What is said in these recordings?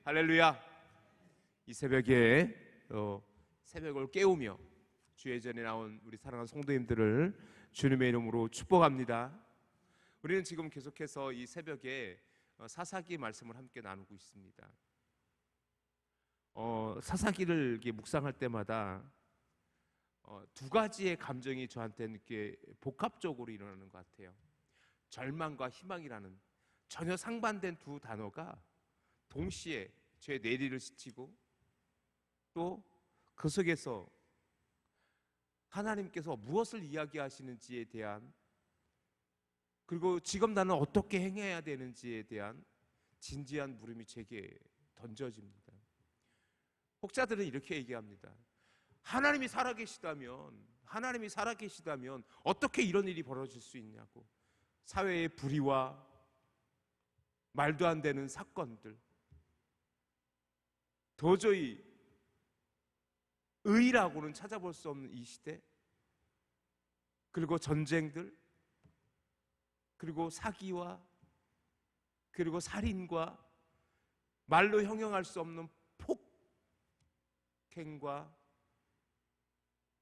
할렐루야. 이 새벽에 새벽을 깨우며 주의 전에 나온 우리 사랑하는 성도님들을 주님의 이름으로 축복합니다. 우리는 지금 계속해서 이 새벽에 사사기 말씀을 함께 나누고 있습니다. 사사기를 이렇게 묵상할 때마다 두 가지의 감정이 저한테는 이렇게 복합적으로 일어나는 것 같아요. 절망과 희망이라는 전혀 상반된 두 단어가 동시에 제 뇌리를 스치고 또 그 속에서 하나님께서 무엇을 이야기하시는지에 대한, 그리고 지금 나는 어떻게 행해야 되는지에 대한 진지한 물음이 제게 던져집니다. 혹자들은 이렇게 얘기합니다. 하나님이 살아계시다면 어떻게 이런 일이 벌어질 수 있냐고. 사회의 불의와 말도 안 되는 사건들, 도저히 의라고는 찾아볼 수 없는 이 시대, 그리고 전쟁들, 그리고 사기와 그리고 살인과 말로 형용할 수 없는 폭행과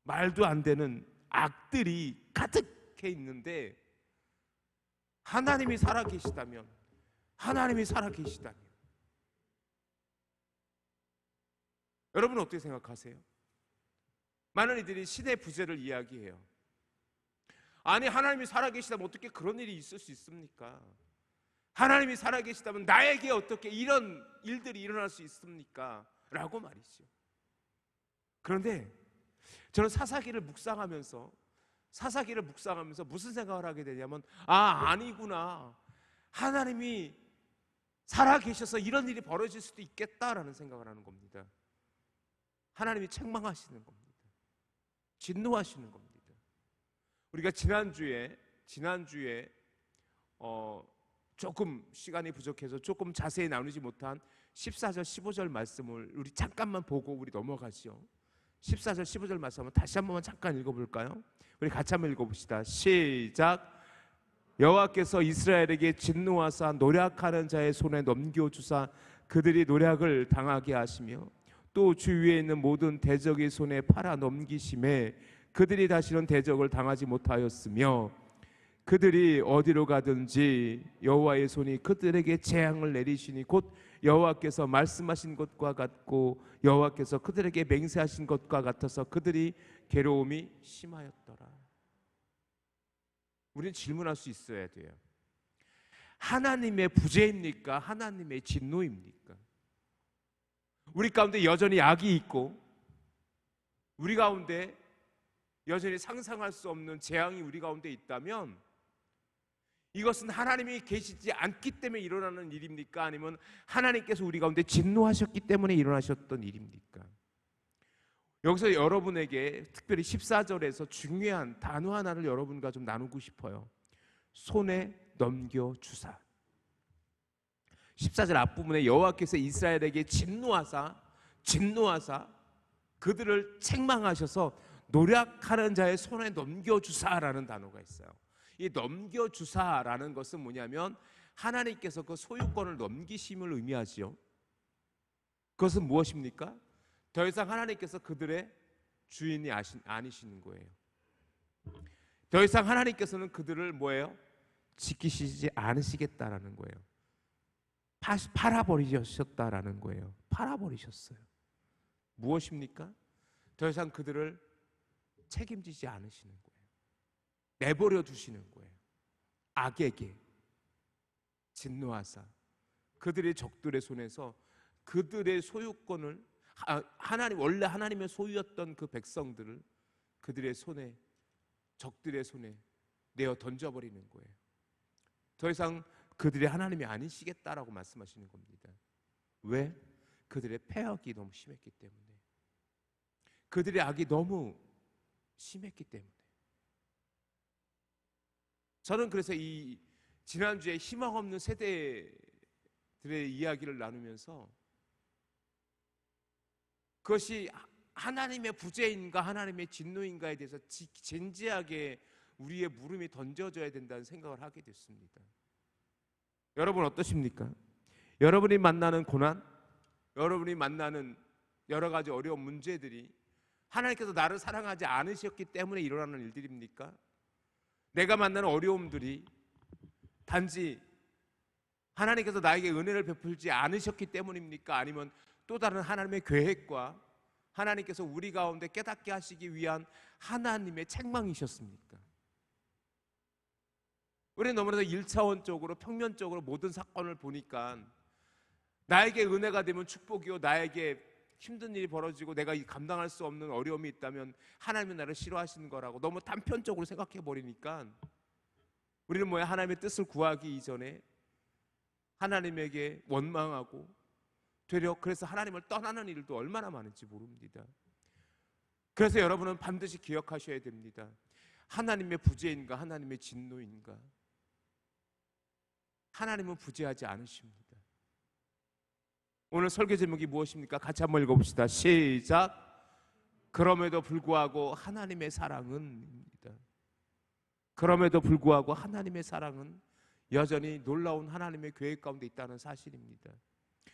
말도 안 되는 악들이 가득해 있는데, 하나님이 살아계시다면 여러분은 어떻게 생각하세요? 많은 이들이 신의 부재를 이야기해요. 아니, 하나님이 살아계시다면 어떻게 그런 일이 있을 수 있습니까? 하나님이 살아계시다면 나에게 어떻게 이런 일들이 일어날 수 있습니까? 라고 말이죠. 그런데 저는 사사기를 묵상하면서 무슨 생각을 하게 되냐면, 아니구나, 하나님이 살아계셔서 이런 일이 벌어질 수도 있겠다라는 생각을 하는 겁니다. 하나님이 책망하시는 겁니다. 진노하시는 겁니다. 우리가 지난주에 조금 시간이 부족해서 조금 자세히 나누지 못한 14절 15절 말씀을 우리 잠깐만 보고 우리 넘어가죠. 14절 15절 말씀 한번 다시 한 번만 잠깐 읽어볼까요? 우리 같이 한번 읽어봅시다. 시작. 여호와께서 이스라엘에게 진노하사 노략하는 자의 손에 넘겨주사 그들이 노략을 당하게 하시며 또 주위에 있는 모든 대적의 손에 팔아 넘기심에 그들이 다시는 대적을 당하지 못하였으며 그들이 어디로 가든지 여호와의 손이 그들에게 재앙을 내리시니 곧 여호와께서 말씀하신 것과 같고 여호와께서 그들에게 맹세하신 것과 같아서 그들이 괴로움이 심하였더라. 우리는 질문할 수 있어야 돼요. 하나님의 부재입니까? 하나님의 진노입니까? 우리 가운데 여전히 악이 있고 우리 가운데 여전히 상상할 수 없는 재앙이 우리 가운데 있다면 이것은 하나님이 계시지 않기 때문에 일어나는 일입니까? 아니면 하나님께서 우리 가운데 진노하셨기 때문에 일어나셨던 일입니까? 여기서 여러분에게 특별히 14절에서 중요한 단어 하나를 여러분과 좀 나누고 싶어요. 손에 넘겨주사. 14절 앞부분에 여호와께서 이스라엘에게 진노하사 그들을 책망하셔서 노략하는 자의 손에 넘겨주사라는 단어가 있어요. 이 넘겨주사라는 것은 뭐냐면 하나님께서 그 소유권을 넘기심을 의미하지요. 그것은 무엇입니까? 더 이상 하나님께서 그들의 주인이 아니시는 거예요. 더 이상 하나님께서는 그들을 뭐예요? 지키시지 않으시겠다라는 거예요. 팔아버리셨다라는 거예요. 팔아버리셨어요. 무엇입니까? 더 이상 그들을 책임지지 않으시는 거예요. 내버려 두시는 거예요. 악에게 진노하사 그들의 적들의 손에서 그들의 소유권을 원래 하나님의 소유였던 그 백성들을 그들의 손에, 적들의 손에 내어 던져버리는 거예요. 더 이상 그들이 하나님이 아니시겠다라고 말씀하시는 겁니다. 왜? 그들의 패역이 너무 심했기 때문에, 그들의 악이 너무 심했기 때문에. 저는 그래서 이 지난주에 희망 없는 세대들의 이야기를 나누면서 그것이 하나님의 부재인가 하나님의 진노인가에 대해서 진지하게 우리의 물음이 던져져야 된다는 생각을 하게 됐습니다. 여러분 어떠십니까? 여러분이 만나는 고난, 여러분이 만나는 여러 가지 어려운 문제들이 하나님께서 나를 사랑하지 않으셨기 때문에 일어나는 일들입니까? 내가 만나는 어려움들이 단지 하나님께서 나에게 은혜를 베풀지 않으셨기 때문입니까? 아니면 또 다른 하나님의 계획과 하나님께서 우리 가운데 깨닫게 하시기 위한 하나님의 책망이셨습니까? 우리는 너무나도 1차원적으로 평면적으로 모든 사건을 보니까 나에게 은혜가 되면 축복이요, 나에게 힘든 일이 벌어지고 내가 감당할 수 없는 어려움이 있다면 하나님은 나를 싫어하시는 거라고 너무 단편적으로 생각해 버리니까 우리는 하나님의 뜻을 구하기 이전에 하나님에게 원망하고 되려 그래서 하나님을 떠나는 일도 얼마나 많은지 모릅니다. 그래서 여러분은 반드시 기억하셔야 됩니다. 하나님의 부재인가 하나님의 진노인가? 하나님은 부재하지 않으십니다. 오늘 설교 제목이 무엇입니까? 같이 한번 읽어봅시다. 시작. 그럼에도 불구하고 하나님의 사랑은입니다. 그럼에도 불구하고 하나님의 사랑은 여전히 놀라운 하나님의 계획 가운데 있다는 사실입니다.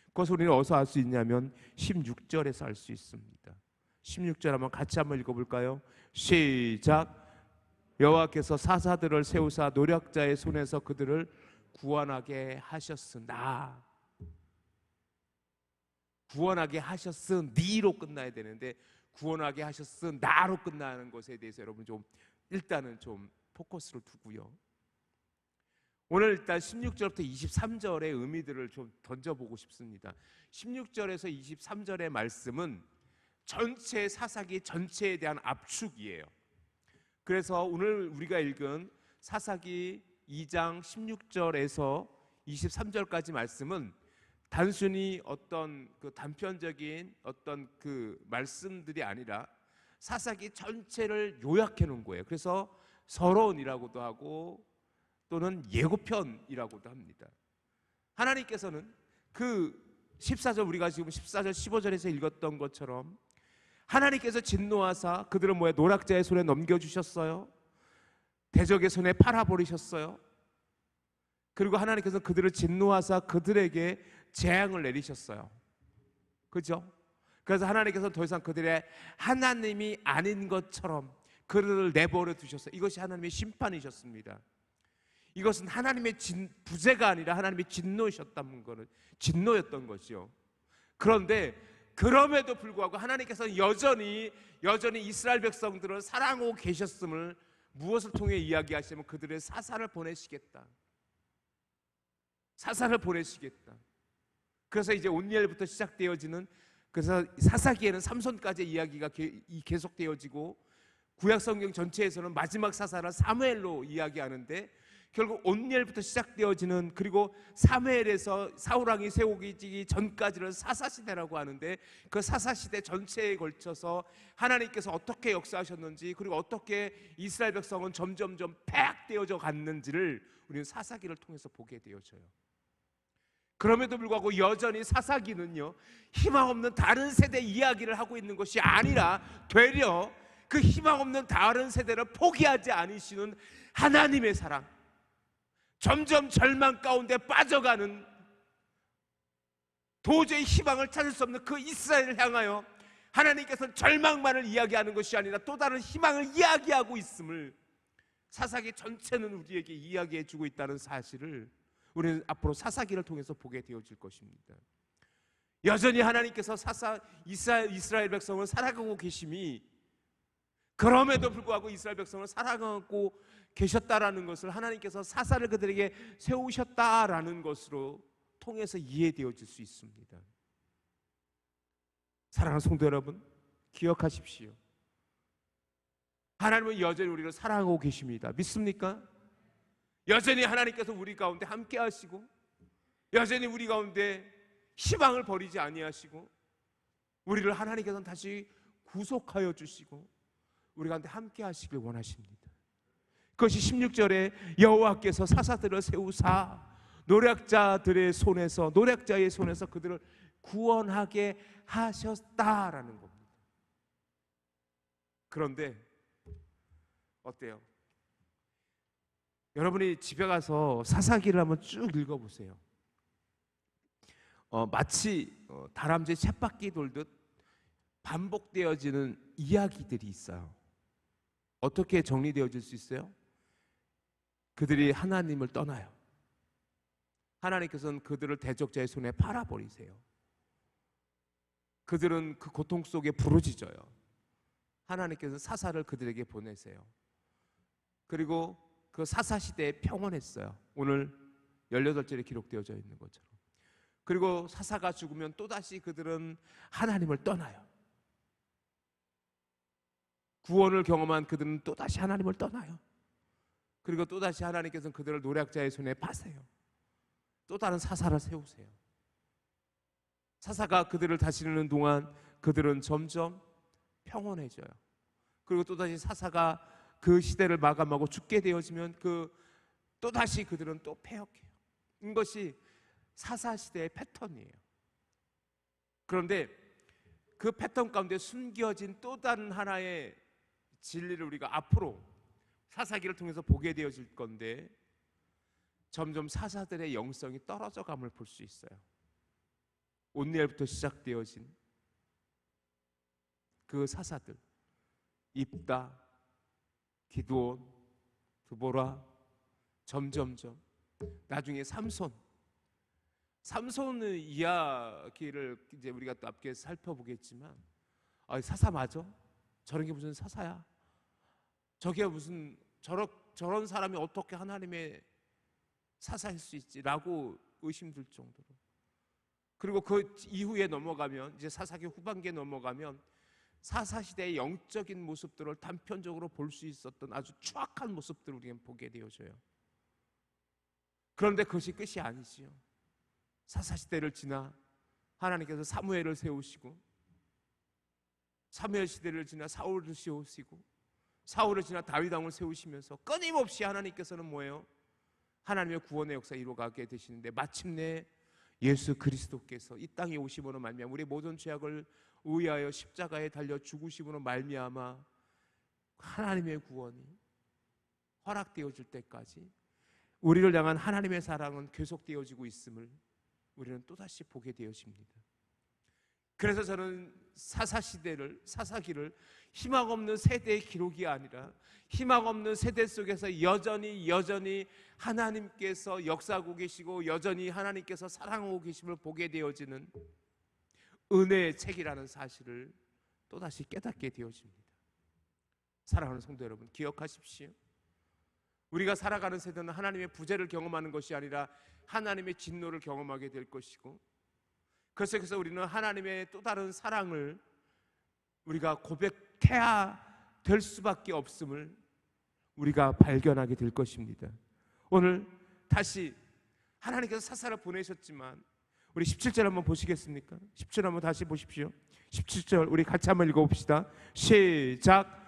그것을 우리는 어디서 알 수 있냐면 16절에서 알 수 있습니다. 16절 한번 같이 한번 읽어볼까요? 시작. 여호와께서 사사들을 세우사 노략자의 손에서 그들을 구원하게 하셨으나, 구원하게 하셨으니로 끝나야 되는데 구원하게 하셨으나로 끝나는 것에 대해서 여러분 좀 일단은 좀 포커스를 두고요. 오늘 일단 16절부터 23절의 의미들을 좀 던져보고 싶습니다. 16절에서 23절의 말씀은 전체 사사기 전체에 대한 압축이에요. 그래서 오늘 우리가 읽은 사사기 2장 16절에서 23절까지 말씀은 단순히 어떤 그 단편적인 어떤 그 말씀들이 아니라 사사기 전체를 요약해 놓은 거예요. 그래서 서론이라고도 하고 또는 예고편이라고도 합니다. 하나님께서는 그 14절 우리가 지금 14절 15절에서 읽었던 것처럼 하나님께서 진노하사 그들을 노략자의 손에 넘겨주셨어요. 대적의 손에 팔아버리셨어요. 그리고 하나님께서 그들을 진노하사 그들에게 재앙을 내리셨어요. 그죠? 그래서 하나님께서 더 이상 그들의 하나님이 아닌 것처럼 그들을 내버려 두셨어요. 이것이 하나님의 심판이셨습니다. 이것은 하나님의 부재가 아니라 하나님의 진노였던 것이요. 그런데 그럼에도 불구하고 하나님께서는 여전히 이스라엘 백성들을 사랑하고 계셨음을 무엇을 통해 이야기하시면 그들의 사사를 보내시겠다. 사사를 보내시겠다. 그래서 이제 온니엘부터 시작되어지는, 그래서 사사기에는 삼손까지 이야기가 계속되어지고 구약성경 전체에서는 마지막 사사를 사무엘로 이야기하는데 결국 온니엘부터 시작되어지는, 그리고 사무엘에서 사울왕이 세우기 전까지를 사사시대라고 하는데 그 사사시대 전체에 걸쳐서 하나님께서 어떻게 역사하셨는지 그리고 어떻게 이스라엘 백성은 점점점 폐악되어져 갔는지를 우리는 사사기를 통해서 보게 되어져요. 그럼에도 불구하고 여전히 사사기는요, 희망 없는 다른 세대 이야기를 하고 있는 것이 아니라 되려 그 희망 없는 다른 세대를 포기하지 않으시는 하나님의 사랑, 점점 절망 가운데 빠져가는 도저히 희망을 찾을 수 없는 그 이스라엘을 향하여 하나님께서는 절망만을 이야기하는 것이 아니라 또 다른 희망을 이야기하고 있음을 사사기 전체는 우리에게 이야기해 주고 있다는 사실을 우리는 앞으로 사사기를 통해서 보게 되어질 것입니다. 여전히 하나님께서 이스라엘 백성을 살아가고 계심이, 그럼에도 불구하고 이스라엘 백성을 살아가고 계셨다라는 것을 하나님께서 사사를 그들에게 세우셨다라는 것으로 통해서 이해되어질 수 있습니다. 사랑하는 성도 여러분, 기억하십시오. 하나님은 여전히 우리를 사랑하고 계십니다. 믿습니까? 여전히 하나님께서 우리 가운데 함께 하시고 여전히 우리 가운데 희망을 버리지 아니하시고 우리를 하나님께서는 다시 구속하여 주시고 우리 가운데 함께 하시길 원하십니다. 그것이 16절에 여호와께서 사사들을 세우사 노략자의 손에서 그들을 구원하게 하셨다라는 겁니다. 그런데 어때요? 여러분이 집에 가서 사사기를 한번 쭉 읽어보세요. 마치 다람쥐 쳇바퀴 돌듯 반복되어지는 이야기들이 있어요. 어떻게 정리되어질 수 있어요? 그들이 하나님을 떠나요. 하나님께서는 그들을 대적자의 손에 팔아버리세요. 그들은 그 고통 속에 부르짖어요. 하나님께서 사사를 그들에게 보내세요. 그리고 그 사사시대에 평온했어요. 오늘 18절에 기록되어져 있는 것처럼. 그리고 사사가 죽으면 또다시 그들은 하나님을 떠나요. 구원을 경험한 그들은 또다시 하나님을 떠나요. 그리고 또다시 하나님께서는 그들을 노략자의 손에 파세요. 또 다른 사사를 세우세요. 사사가 그들을 다스리는 동안 그들은 점점 평온해져요. 그리고 또다시 사사가 그 시대를 마감하고 죽게 되어지면 또다시 그들은 또 패역해요. 이것이 사사시대의 패턴이에요. 그런데 그 패턴 가운데 숨겨진 또 다른 하나의 진리를 우리가 앞으로 사사기를 통해서 보게 되어질 건데, 점점 사사들의 영성이 떨어져감을 볼 수 있어요. 온니엘부터 시작되어진 그 사사들, 입다, 기드온, 드보라, 점점점 나중에 삼손의 이야기를 이제 우리가 또 앞에 살펴보겠지만, 사사 맞아? 저런 게 무슨 사사야? 저게 무슨 저런 사람이 어떻게 하나님의 사사일 수 있지라고 의심들 정도로. 그리고 그 이후에 넘어가면, 이제 사사기 후반기에 넘어가면 사사시대의 영적인 모습들을 단편적으로 볼 수 있었던 아주 추악한 모습들을 우리는 보게 되어져요. 그런데 그것이 끝이 아니지요. 사사시대를 지나 하나님께서 사무엘을 세우시고, 사무엘 시대를 지나 사울을 세우시고, 사울을 지나 다윗 왕을 세우시면서 끊임없이 하나님께서는 뭐예요? 하나님의 구원의 역사 이루어가게 되시는데, 마침내 예수 그리스도께서 이 땅에 오심으로 말미암아 우리 모든 죄악을 의하여 십자가에 달려 죽으심으로 말미암아 하나님의 구원이 허락되어질 때까지 우리를 향한 하나님의 사랑은 계속되어지고 있음을 우리는 또다시 보게 되어집니다. 그래서 저는 사사기를 희망 없는 세대의 기록이 아니라 희망 없는 세대 속에서 여전히 하나님께서 역사하고 계시고 여전히 하나님께서 사랑하고 계심을 보게 되어지는 은혜의 책이라는 사실을 또다시 깨닫게 되어집니다. 사랑하는 성도 여러분, 기억하십시오. 우리가 살아가는 세대는 하나님의 부재를 경험하는 것이 아니라 하나님의 진노를 경험하게 될 것이고, 그래서 우리는 하나님의 또 다른 사랑을 우리가 고백해야 될 수밖에 없음을 우리가 발견하게 될 것입니다. 오늘 다시 하나님께서 사사를 보내셨지만, 우리 17절 한번 보시겠습니까? 10절 한번 다시 보십시오. 17절 우리 같이 한번 읽어봅시다. 시작.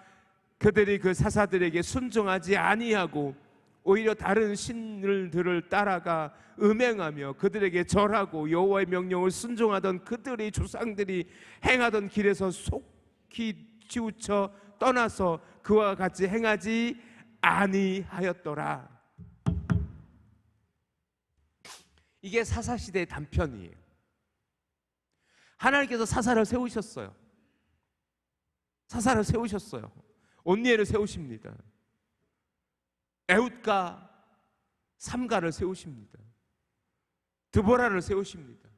그들이 그 사사들에게 순종하지 아니하고 오히려 다른 신들을 따라가 음행하며 그들에게 절하고 여호와의 명령을 순종하던 그들의 조상들이 행하던 길에서 속히 치우쳐 떠나서 그와 같이 행하지 아니하였더라. 이게 사사시대의 단편이에요. 하나님께서 사사를 세우셨어요. 사사를 세우셨어요. 온니엘을 세우십니다. 에훗과 삼가를 세우십니다. 드보라를 세우십니다.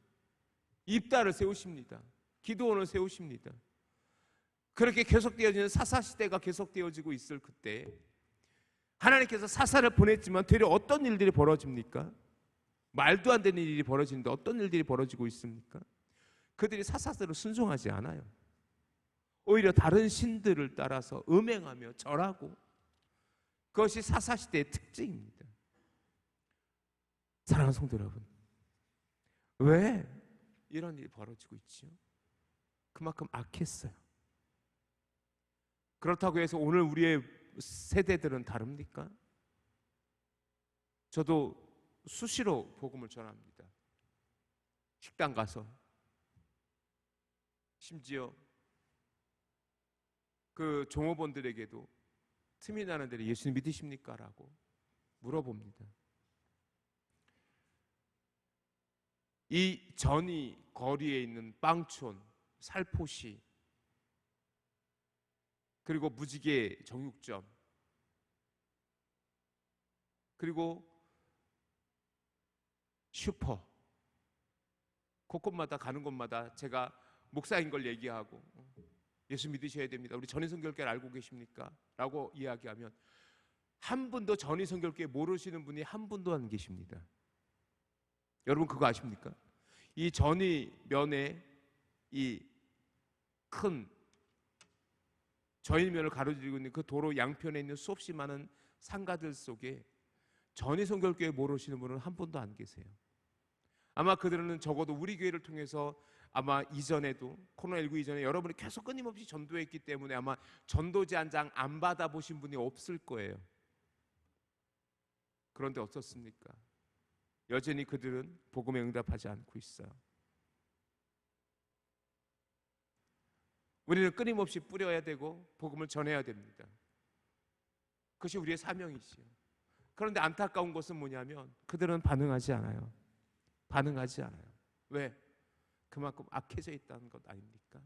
입다를 세우십니다. 기드온을 세우십니다. 그렇게 계속되어지는 사사시대가 계속되어지고 있을 그때 하나님께서 사사를 보냈지만 되려 어떤 일들이 벌어집니까? 말도 안 되는 일이 벌어지는데 어떤 일들이 벌어지고 있습니까? 그들이 사사들을 순종하지 않아요. 오히려 다른 신들을 따라서 음행하며 절하고, 그것이 사사시대의 특징입니다. 사랑하는 성도 여러분, 왜 이런 일이 벌어지고 있지요? 그만큼 악했어요. 그렇다고 해서 오늘 우리의 세대들은 다릅니까? 저도 수시로 복음을 전합니다. 식당 가서 심지어 그 종업원들에게도 틈이 나는 대로 예수님 믿으십니까? 라고 물어봅니다. 이 전이 거리에 있는 빵촌, 살포시, 그리고 무지개 정육점, 그리고 슈퍼, 곳곳마다 가는 곳마다 제가 목사인 걸 얘기하고 예수 믿으셔야 됩니다. 우리 전인성결교를 알고 계십니까? 라고 이야기하면 한 분도 전인성결교 모르시는 분이 한 분도 안 계십니다. 여러분 그거 아십니까? 이 전이면에 이 큰 전이면을 가로지르고 있는 그 도로 양편에 있는 수없이 많은 상가들 속에 전인성결교회 모르시는 분은 한 분도 안 계세요. 아마 그들은 적어도 우리 교회를 통해서 아마 이전에도 코로나19 이전에 여러분이 계속 끊임없이 전도했기 때문에 아마 전도지 한 장 안 받아보신 분이 없을 거예요. 그런데 어떻습니까? 여전히 그들은 복음에 응답하지 않고 있어요. 우리는 끊임없이 뿌려야 되고 복음을 전해야 됩니다. 그것이 우리의 사명이지요. 그런데 안타까운 것은 뭐냐면 그들은 반응하지 않아요. 반응하지 않아요. 왜? 그만큼 악해져 있다는 것 아닙니까?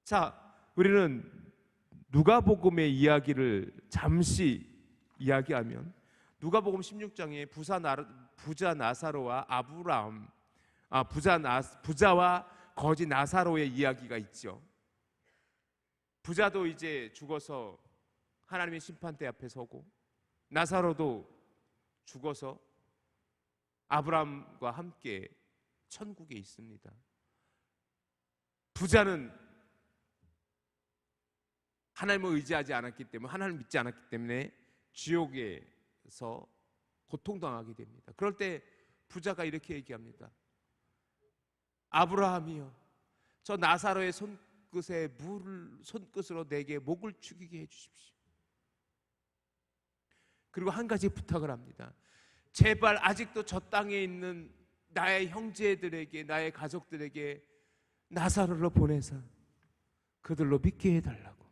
자, 우리는 누가복음의 이야기를 잠시 이야기하면 누가복음 16장에 부자 나사로와 부자와 거지 나사로의 이야기가 있죠. 부자도 이제 죽어서 하나님의 심판대 앞에 서고 나사로도 죽어서 아브라함과 함께 천국에 있습니다. 부자는 하나님을 의지하지 않았기 때문에, 하나님을 믿지 않았기 때문에 지옥에서 고통당하게 됩니다. 그럴 때 부자가 이렇게 얘기합니다. 아브라함이여, 저 나사로의 손끝에 손끝으로 내게 목을 축이게 해주십시오. 그리고 한 가지 부탁을 합니다. 제발 아직도 저 땅에 있는 나의 형제들에게, 나의 가족들에게 나사로를 보내서 그들로 믿게 해달라고,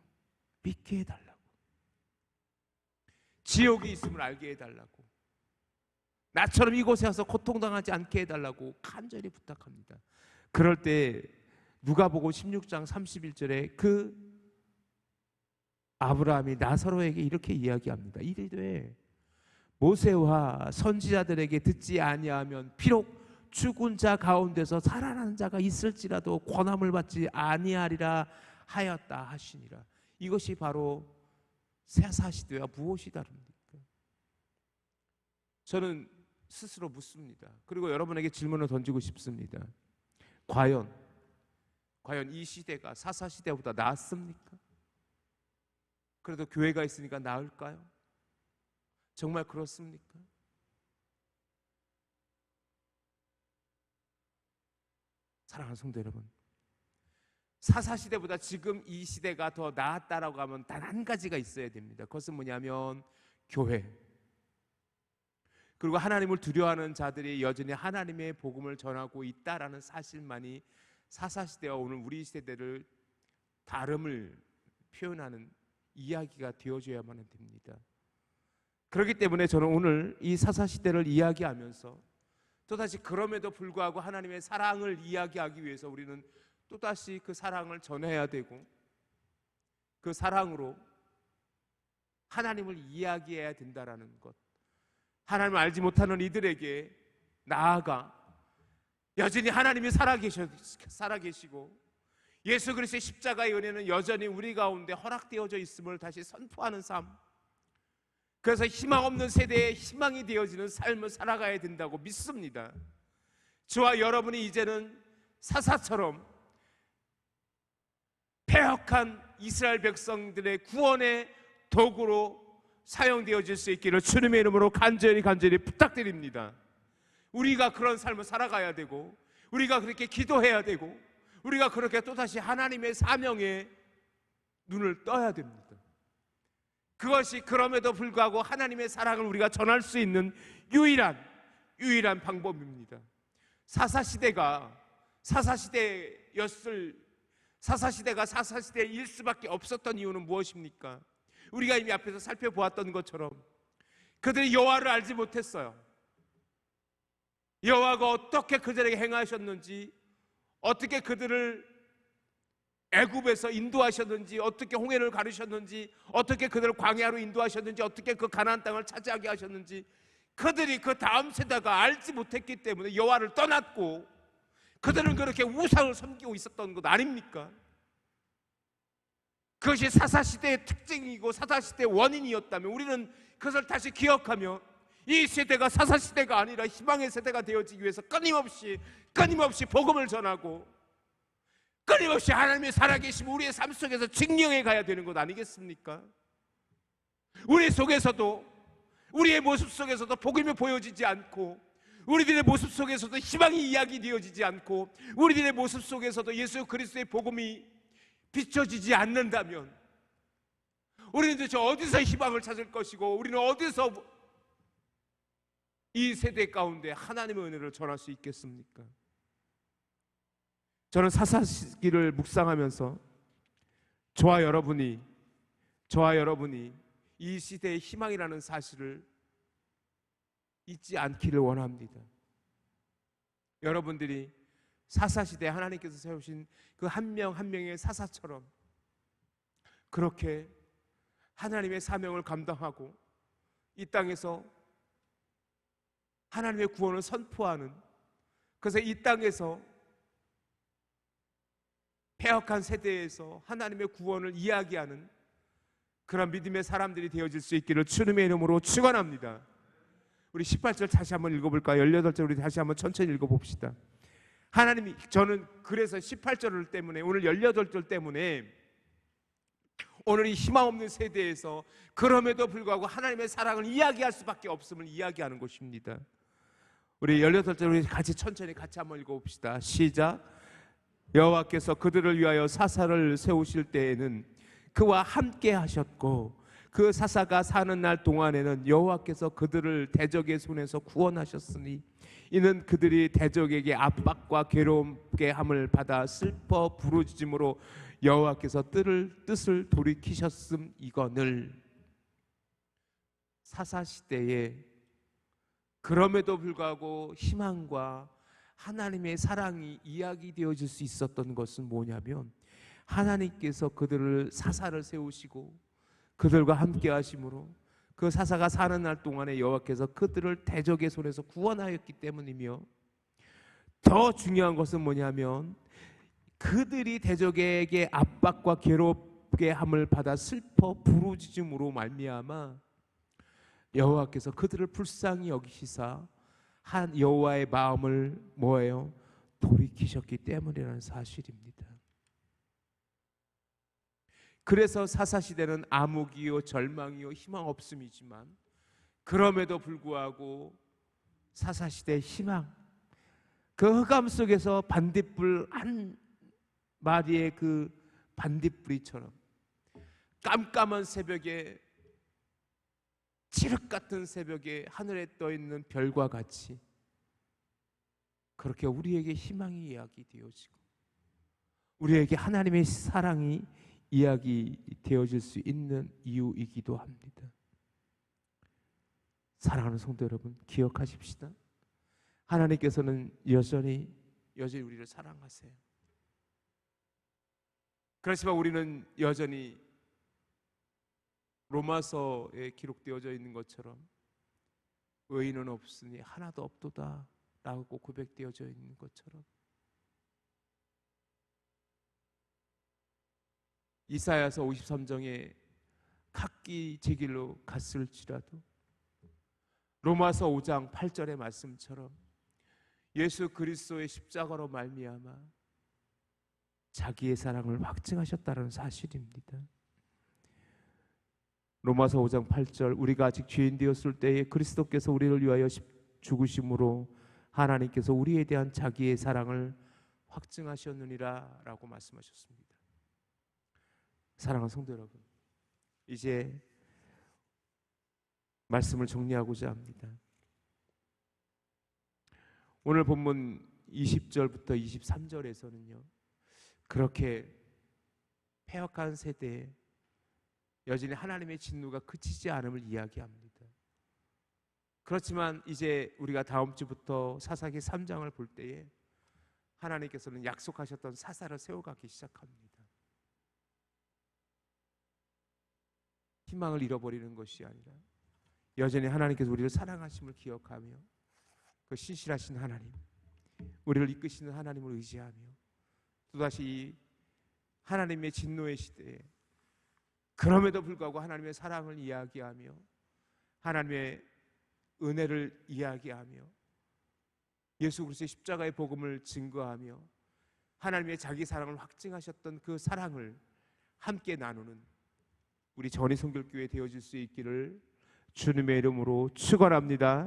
믿게 해달라고, 지옥이 있음을 알게 해달라고, 나처럼 이곳에 와서 고통당하지 않게 해달라고 간절히 부탁합니다. 그럴 때 누가복음 16장 31절에 그 아브라함이 나사로에게 이렇게 이야기합니다. 이르되 모세와 선지자들에게 듣지 아니하면 비록 죽은 자 가운데서 살아나는 자가 있을지라도 권함을 받지 아니하리라 하였다 하시니라. 이것이 바로 새사시대와 무엇이 다릅니까? 저는 스스로 묻습니다. 그리고 여러분에게 질문을 던지고 싶습니다. 과연 이 시대가 사사시대보다 나았습니까? 그래도 교회가 있으니까 나을까요? 정말 그렇습니까? 사랑하는 성도 여러분, 사사시대보다 지금 이 시대가 더 나았다라고 하면 단 한 가지가 있어야 됩니다. 그것은 뭐냐면 교회, 그리고 하나님을 두려워하는 자들이 여전히 하나님의 복음을 전하고 있다라는 사실만이 사사시대와 오늘 우리 시대를 다름을 표현하는 이야기가 되어줘야만 됩니다. 그렇기 때문에 저는 오늘 이 사사시대를 이야기하면서 또다시 그럼에도 불구하고 하나님의 사랑을 이야기하기 위해서 우리는 또다시 그 사랑을 전해야 되고 그 사랑으로 하나님을 이야기해야 된다라는 것, 하나님을 알지 못하는 이들에게 나아가 여전히 하나님이 살아계시고 예수 그리스도의 십자가의 은혜는 여전히 우리 가운데 허락되어져 있음을 다시 선포하는 삶, 그래서 희망 없는 세대에 희망이 되어지는 삶을 살아가야 된다고 믿습니다. 저와 여러분이 이제는 사사처럼 패역한 이스라엘 백성들의 구원의 도구로 사용되어질 수 있기를 주님의 이름으로 간절히 부탁드립니다. 우리가 그런 삶을 살아가야 되고 우리가 그렇게 기도해야 되고 우리가 그렇게 또다시 하나님의 사명에 눈을 떠야 됩니다. 그것이 그럼에도 불구하고 하나님의 사랑을 우리가 전할 수 있는 유일한 방법입니다. 사사시대가 사사시대일 수밖에 없었던 이유는 무엇입니까? 우리가 이미 앞에서 살펴보았던 것처럼 그들이 여호와를 알지 못했어요. 여호와가 어떻게 그들에게 행하셨는지, 어떻게 그들을 애굽에서 인도하셨는지, 어떻게 홍해를 가르셨는지, 어떻게 그들을 광야로 인도하셨는지, 어떻게 그 가나안 땅을 차지하게 하셨는지 그들이 그 다음 세대가 알지 못했기 때문에 여호와를 떠났고 그들은 그렇게 우상을 섬기고 있었던 것 아닙니까? 그것이 사사시대의 특징이고 사사시대의 원인이었다면 우리는 그것을 다시 기억하며 이 세대가 사사시대가 아니라 희망의 세대가 되어지기 위해서 끊임없이 복음을 전하고 끊임없이 하나님의 살아계심 우리의 삶 속에서 증명해 가야 되는 것 아니겠습니까? 우리 속에서도, 우리의 모습 속에서도 복음이 보여지지 않고, 우리들의 모습 속에서도 희망이 이야기되어지지 않고, 우리들의 모습 속에서도 예수 그리스도의 복음이 비춰지지 않는다면 우리는 도대체 어디서 희망을 찾을 것이고, 우리는 어디서 이 세대 가운데 하나님의 은혜를 전할 수 있겠습니까? 저는 사사시기를 묵상하면서 저와 여러분이 이 시대의 희망이라는 사실을 잊지 않기를 원합니다. 여러분들이 사사시대에 하나님께서 세우신 그 한 명 한 명의 사사처럼 그렇게 하나님의 사명을 감당하고 이 땅에서 하나님의 구원을 선포하는, 그래서 이 땅에서 패역한 세대에서 하나님의 구원을 이야기하는 그런 믿음의 사람들이 되어질 수 있기를 주님의 이름으로 축원합니다. 우리 18절 다시 한번 읽어볼까요? 18절 우리 다시 한번 천천히 읽어봅시다. 하나님이, 저는 그래서 18절 때문에, 오늘 18절 때문에 오늘 이 희망 없는 세대에서 그럼에도 불구하고 하나님의 사랑을 이야기할 수밖에 없음을 이야기하는 것입니다. 우리 18절 우리 같이 천천히 같이 한번 읽어봅시다. 시작. 여호와께서 그들을 위하여 사사를 세우실 때에는 그와 함께 하셨고 그 사사가 사는 날 동안에는 여호와께서 그들을 대적의 손에서 구원하셨으니 이는 그들이 대적에게 압박과 괴롭게 함을 받아 슬퍼 부르짖음으로 여호와께서 뜻을 돌이키셨음 이거늘. 사사시대에 그럼에도 불구하고 희망과 하나님의 사랑이 이야기되어질 수 있었던 것은 뭐냐면 하나님께서 그들을 사사를 세우시고 그들과 함께 하심으로 그 사사가 사는 날 동안에 여호와께서 그들을 대적의 손에서 구원하였기 때문이며, 더 중요한 것은 뭐냐면 그들이 대적에게 압박과 괴롭게 함을 받아 슬퍼 부르짖음으로 말미암아 여호와께서 그들을 불쌍히 여기시사 한 여호와의 마음을 뭐예요? 돌이키셨기 때문이라는 사실입니다. 그래서 사사시대는 암흑이요 절망이요 희망 없음이지만 그럼에도 불구하고 사사시대의 희망, 그 흑암 속에서 반딧불 한 마리의 그 반딧불이처럼 깜깜한 새벽에, 칠흑 같은 새벽에 하늘에 떠 있는 별과 같이 그렇게 우리에게 희망이 이야기되어지고 우리에게 하나님의 사랑이 이야기되어질 수 있는 이유이기도 합니다. 사랑하는 성도 여러분, 기억하십시다. 하나님께서는 여전히 우리를 사랑하세요. 그렇지만 우리는 여전히 로마서에 기록되어져 있는 것처럼 의인은 없으니 하나도 없도다 라고 고백되어져 있는 것처럼 이사야서 53장에 각기 제 길로 갔을지라도 로마서 5장 8절의 말씀처럼 예수 그리스도의 십자가로 말미암아 자기의 사랑을 확증하셨다는 사실입니다. 로마서 5장 8절, 우리가 아직 죄인 되었을 때에 그리스도께서 우리를 위하여 죽으심으로 하나님께서 우리에 대한 자기의 사랑을 확증하셨느니라 라고 말씀하셨습니다. 사랑하는 성도 여러분, 이제 말씀을 정리하고자 합니다. 오늘 본문 20절부터 23절에서는요 그렇게 패역한 세대에 여전히 하나님의 진노가 그치지 않음을 이야기합니다. 그렇지만 이제 우리가 다음 주부터 사사기 3장을 볼 때에 하나님께서는 약속하셨던 사사를 세워가기 시작합니다. 희망을 잃어버리는 것이 아니라 여전히 하나님께서 우리를 사랑하심을 기억하며 그 신실하신 하나님, 우리를 이끄시는 하나님을 의지하며 또다시 하나님의 진노의 시대에 그럼에도 불구하고 하나님의 사랑을 이야기하며 하나님의 은혜를 이야기하며 예수 그리스도의 십자가의 복음을 증거하며 하나님의 자기 사랑을 확증하셨던 그 사랑을 함께 나누는 우리 전희 성결교회 되어질 수 있기를 주님의 이름으로 축원합니다.